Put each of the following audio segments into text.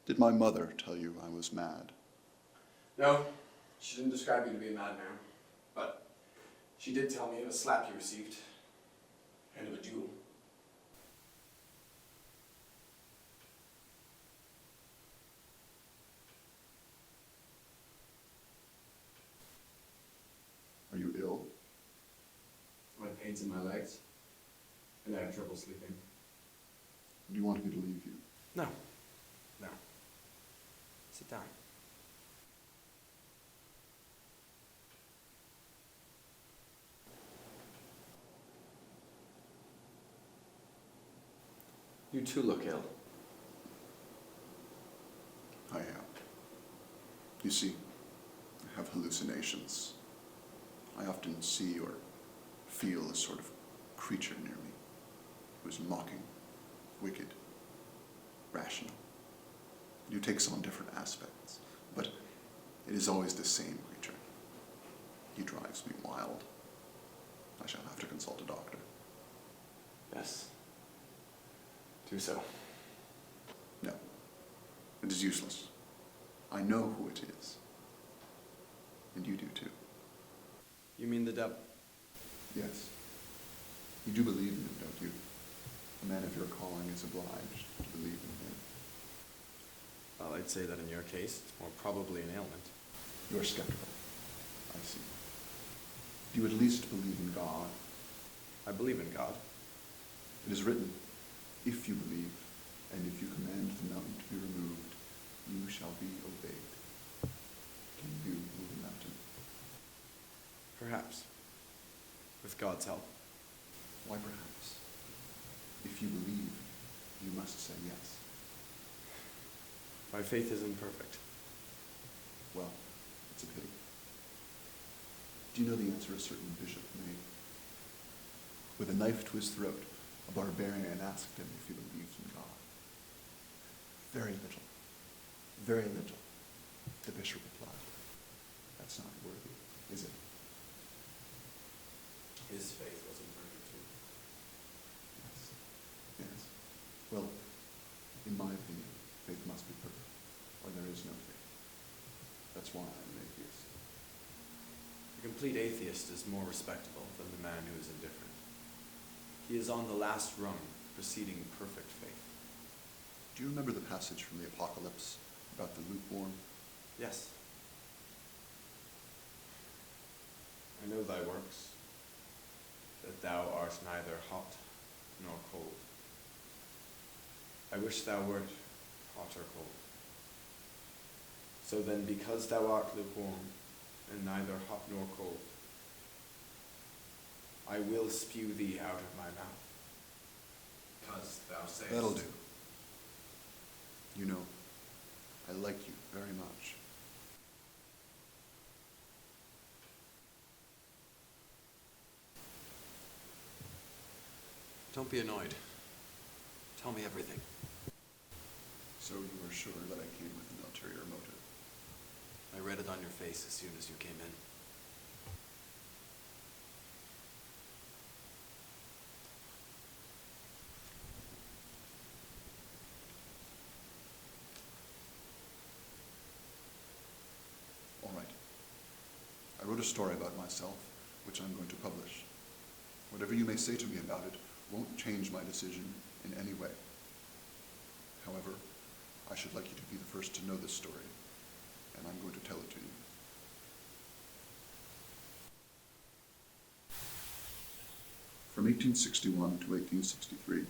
Did my mother tell you I was mad? No, she didn't describe you to be a madman, but she did tell me of a slap you received, and of a duel. Are you ill? I had pains in my legs, and I had trouble sleeping. Do you want me to leave you? No. No. Sit down. You too look ill. I am. You see, I have hallucinations. I often see or feel a sort of creature near me who is mocking, wicked, rational. Who takes on different aspects, but it is always the same creature. He drives me wild. I shall have to consult a doctor. Yes. Do so. No, it is useless. I know who it is. And you do too. You mean the devil? Yes. You do believe in him, don't you? A man of your calling is obliged to believe in him. Well, I'd say that in your case, it's more probably an ailment. You're skeptical. I see. Do you at least believe in God? I believe in God. It is written, if you believe, and if you command the mountain to be removed, you shall be obeyed. Can you move a mountain? Perhaps. With God's help. Why perhaps? If you believe, you must say yes. My faith is imperfect. Well, it's a pity. Do you know the answer a certain bishop made? With a knife to his throat, a barbarian asked him if he believed in God. Very little, the bishop replied. That's not worthy, is it? His faith was imperfect too. Yes. Well, in my opinion, faith must be perfect, or there is no faith. That's why I'm an atheist. The complete atheist is more respectable than the man who is indifferent. He is on the last rung, preceding perfect faith. Do you remember the passage from the Apocalypse about the lukewarm? Yes. I know thy works, that thou art neither hot nor cold. I wish thou wert hot or cold. So then, because thou art lukewarm, and neither hot nor cold, I will spew thee out of my mouth. Because thou sayest... That'll do. You know, I like you very much. Don't be annoyed. Tell me everything. So you are sure that I came with an ulterior motive? I read it on your face as soon as you came in. All right. I wrote a story about myself, which I'm going to publish. Whatever you may say to me about it won't change my decision in any way. However, I should like you to be the first to know this story, and I'm going to tell it to you. From 1861 to 1863,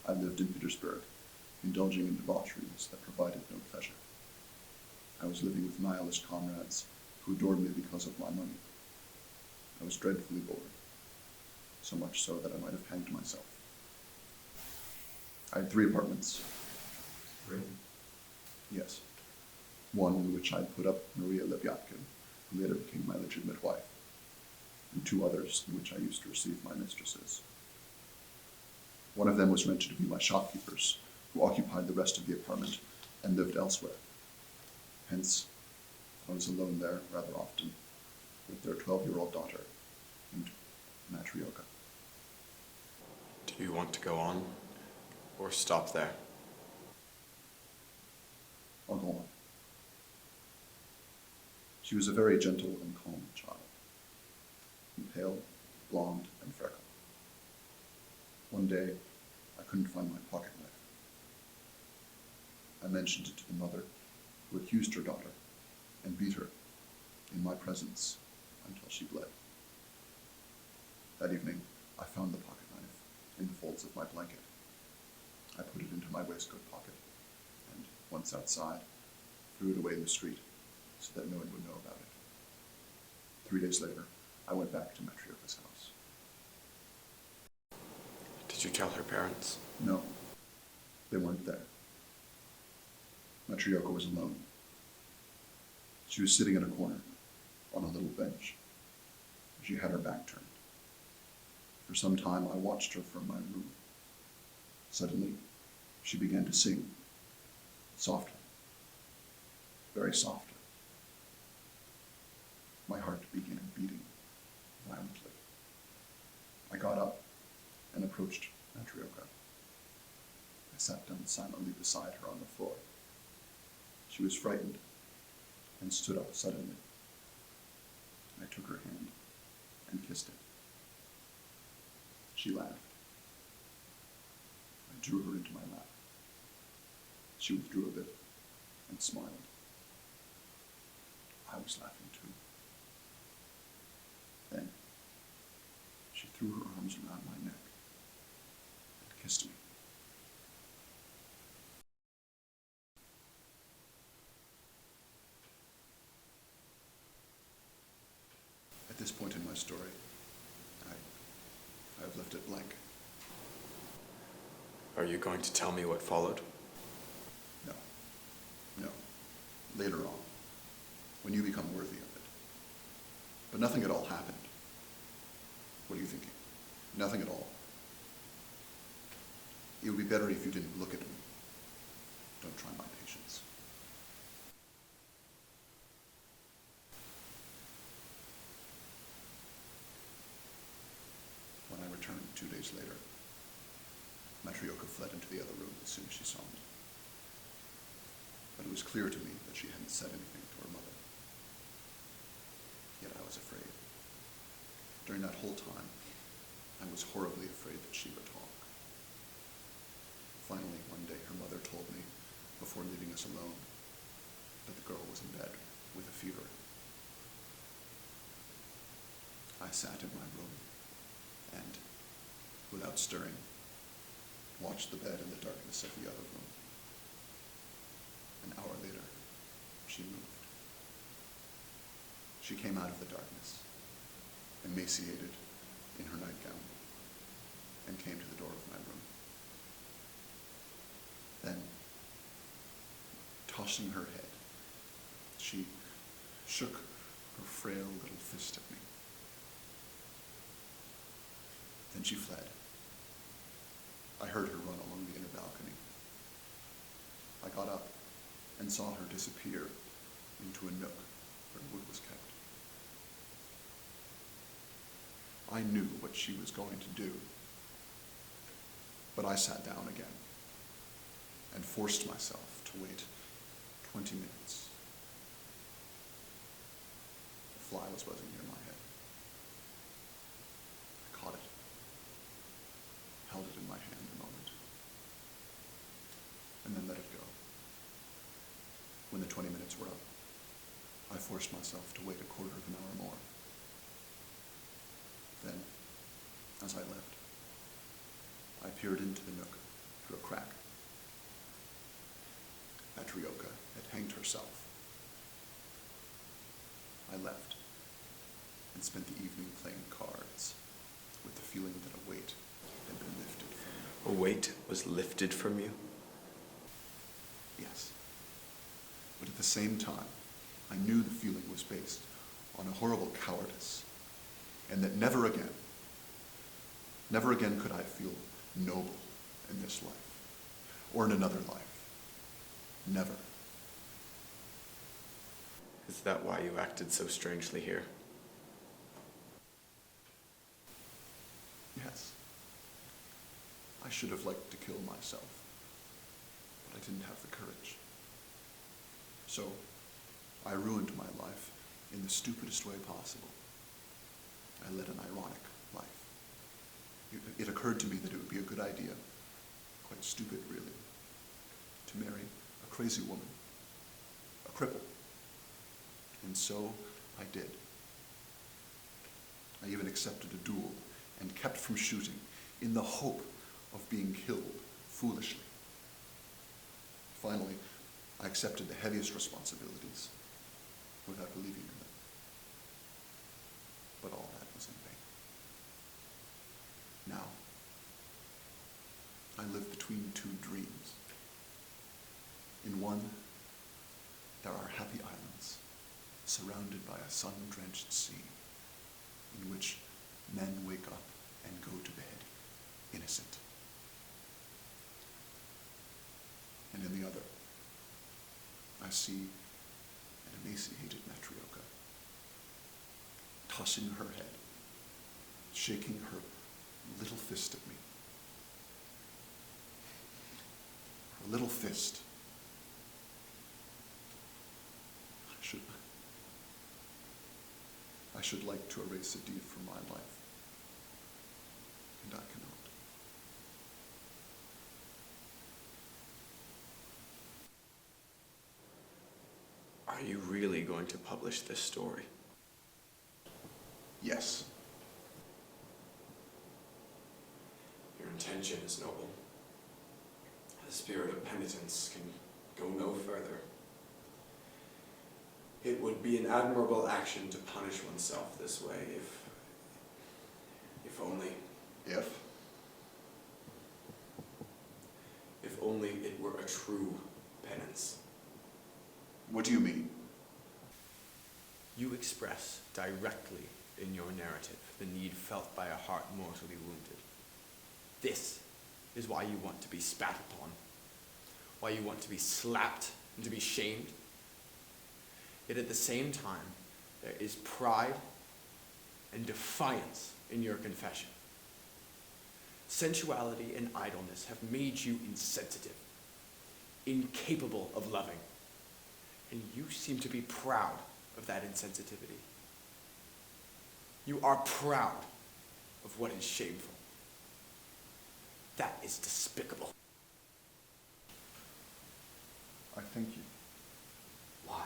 I lived in Petersburg, indulging in debaucheries that provided no pleasure. I was living with nihilist comrades who adored me because of my money. I was dreadfully bored, so much so that I might have hanged myself. I had 3 apartments. 3? Yes. One in which I put up Maria Lebyatkin, who later became my legitimate wife, and 2 others in which I used to receive my mistresses. One of them was rented to be my shopkeepers, who occupied the rest of the apartment and lived elsewhere. Hence, I was alone there rather often, with their 12-year-old daughter, named Matryoka. Do you want to go on, or stop there? I'll go on. She was a very gentle and calm child, pale, blonde, and freckled. One day, I couldn't find my pocket knife. I mentioned it to the mother, who accused her daughter and beat her in my presence until she bled. That evening, I found the pocket knife in the folds of my blanket. I put it into my waistcoat pocket and, once outside, threw it away in the street so that no one would know about it. 3 days later, I went back to Matryoka's house. Did you tell her parents? No, they weren't there. Matryoka was alone. She was sitting in a corner on a little bench. She had her back turned. For some time, I watched her from my room. Suddenly, she began to sing, softly, very softly. My heart began beating violently. I got up and approached Matryoka. I sat down silently beside her on the floor. She was frightened and stood up suddenly. I took her hand and kissed it. She laughed. I drew her into my lap. She withdrew a bit and smiled. I was laughing too. Then she threw her arms around my neck and kissed me. At this point in my story, I've left it blank. Are you going to tell me what followed? No. Later on, when you become worthy of it. But nothing at all happened. What are you thinking? Nothing at all. It would be better if you didn't look at me. Don't try my patience. When I returned 2 days later, Matryoka fled into the other room as soon as she saw me. But it was clear to me that she hadn't said anything to her mother. Yet I was afraid. During that whole time, I was horribly afraid that she would talk. Finally, one day, her mother told me, before leaving us alone, that the girl was in bed with a fever. I sat in my room and, without stirring, watched the bed in the darkness of the other room. An hour later, she moved. She came out of the darkness, emaciated in her nightgown, and came to the door of my room. Then, tossing her head, she shook her frail little fist at me. Then she fled. I heard her run along the inner balcony. I got up and saw her disappear into a nook where wood was kept. I knew what she was going to do, but I sat down again and forced myself to wait 20 minutes. A fly was buzzing near my head. I caught it, held it in my hand a moment, and then let it go. When the 20 minutes were up, I forced myself to wait a quarter of an hour more. Then, as I left, I peered into the nook through a crack. Matryoka had hanged herself. I left and spent the evening playing cards with the feeling that a weight had been lifted from me. A weight was lifted from you? Yes. But at the same time, I knew the feeling was based on a horrible cowardice, and that never again could I feel noble in this life, or in another life. Never. Is that why you acted so strangely here? Yes. I should have liked to kill myself, but I didn't have the courage. So I ruined my life in the stupidest way possible. I led an ironic life. It occurred to me that it would be a good idea, quite stupid really, to marry a crazy woman, a cripple. And so I did. I even accepted a duel and kept from shooting in the hope of being killed foolishly. Finally, I accepted the heaviest responsibilities without believing in them. But all that was in vain. Now, I live between two dreams. In one, there are happy islands surrounded by a sun-drenched sea in which men wake up and go to bed innocent. And in the other, I see an emaciated matryoka tossing her head, shaking her little fist at me. Her little fist. I should like to erase a deed from my life, and I cannot. Are you really going to publish this story? Yes. Your intention is noble. The spirit of penitence can go no further. It would be an admirable action to punish oneself this way if only... If only it were a true penance. What do you mean? You express directly in your narrative the need felt by a heart mortally wounded. This is why you want to be spat upon, why you want to be slapped and to be shamed. Yet at the same time, there is pride and defiance in your confession. Sensuality and idleness have made you insensitive, incapable of loving, and you seem to be proud of that insensitivity. You are proud of what is shameful. That is despicable. I thank you. Why?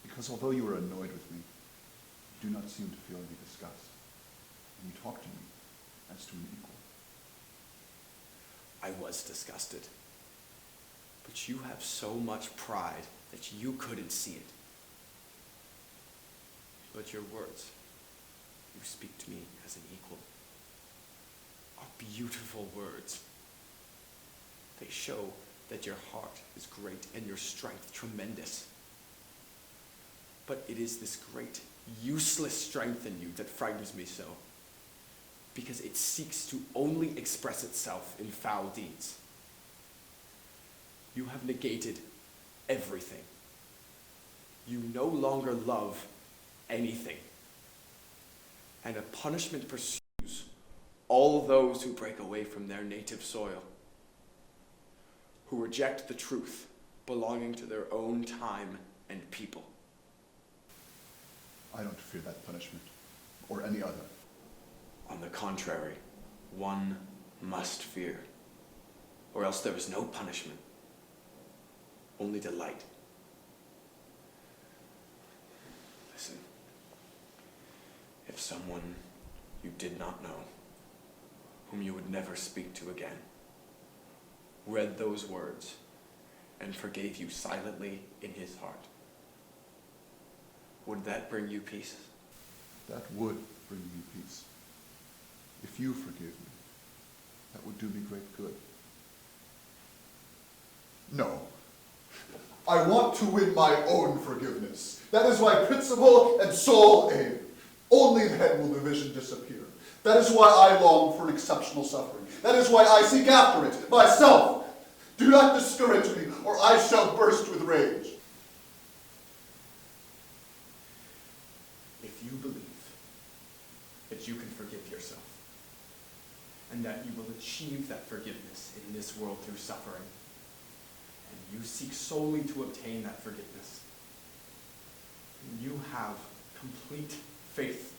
Because although you are annoyed with me, you do not seem to feel any disgust, and you talk to me as to an equal. I was disgusted. But you have so much pride that you couldn't see it. But your words, you speak to me as an equal, are beautiful words. They show that your heart is great and your strength tremendous. But it is this great, useless strength in you that frightens me so, because it seeks to only express itself in foul deeds. You have negated everything. You no longer love anything. And a punishment pursues all those who break away from their native soil, who reject the truth belonging to their own time and people. I don't fear that punishment, or any other. On the contrary, one must fear, or else there is no punishment, only delight. Listen, if someone you did not know, whom you would never speak to again, read those words and forgave you silently in his heart, would that bring you peace? That would bring me peace. If you forgive me, that would do me great good. No. I want to win my own forgiveness. That is my principal and sole aim. Only then will division disappear. That is why I long for exceptional suffering. That is why I seek after it, myself. Do not discourage me, or I shall burst with rage. If you believe that you can forgive yourself, and that you will achieve that forgiveness in this world through suffering, and you seek solely to obtain that forgiveness, you have complete faith.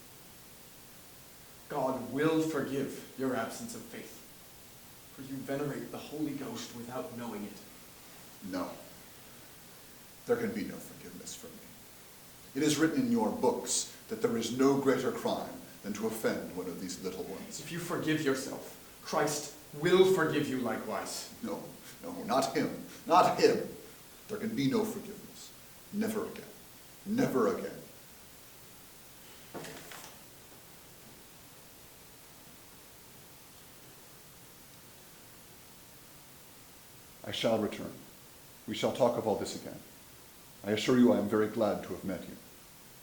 God will forgive your absence of faith, for you venerate the Holy Ghost without knowing it. No. There can be no forgiveness for me. It is written in your books that there is no greater crime than to offend one of these little ones. If you forgive yourself, Christ will forgive you likewise. No, not him. Not him. There can be no forgiveness. Never again. Never again. I shall return. We shall talk of all this again. I assure you I am very glad to have met you.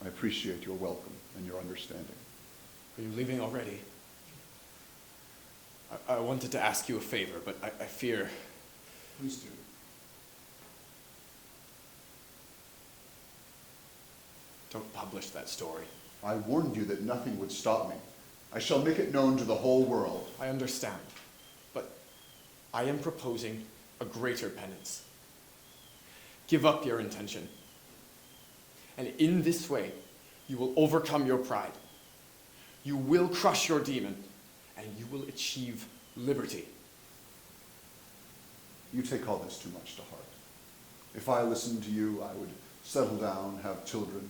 I appreciate your welcome and your understanding. Are you leaving already? I wanted to ask you a favor, but I fear... Please do. Don't publish that story. I warned you that nothing would stop me. I shall make it known to the whole world. I understand, but I am proposing a greater penance. Give up your intention. And in this way, you will overcome your pride. You will crush your demon, and you will achieve liberty. You take all this too much to heart. If I listened to you, I would settle down, have children,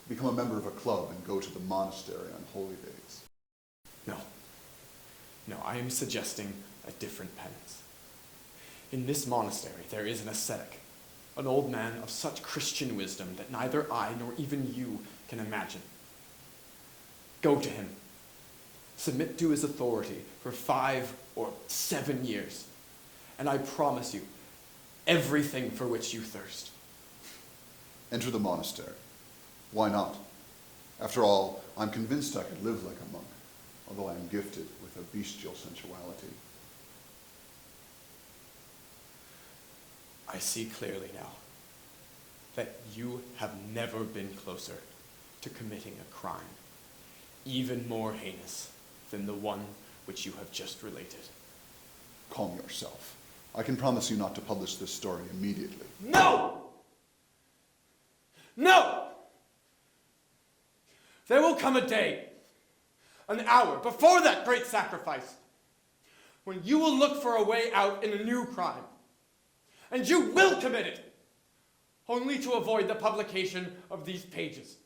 become a member of a club, and go to the monastery on holy days. No, I am suggesting a different penance. In this monastery, there is an ascetic, an old man of such Christian wisdom that neither I nor even you can imagine. Go to him. Submit to his authority for 5 or 7 years, and I promise you everything for which you thirst. Enter the monastery. Why not? After all, I'm convinced I could live like a monk, although I am gifted with a bestial sensuality. I see clearly now that you have never been closer to committing a crime, even more heinous than the one which you have just related. Calm yourself. I can promise you not to publish this story immediately. No! No! There will come a day, an hour, before that great sacrifice, when you will look for a way out in a new crime. And you will commit it, only to avoid the publication of these pages.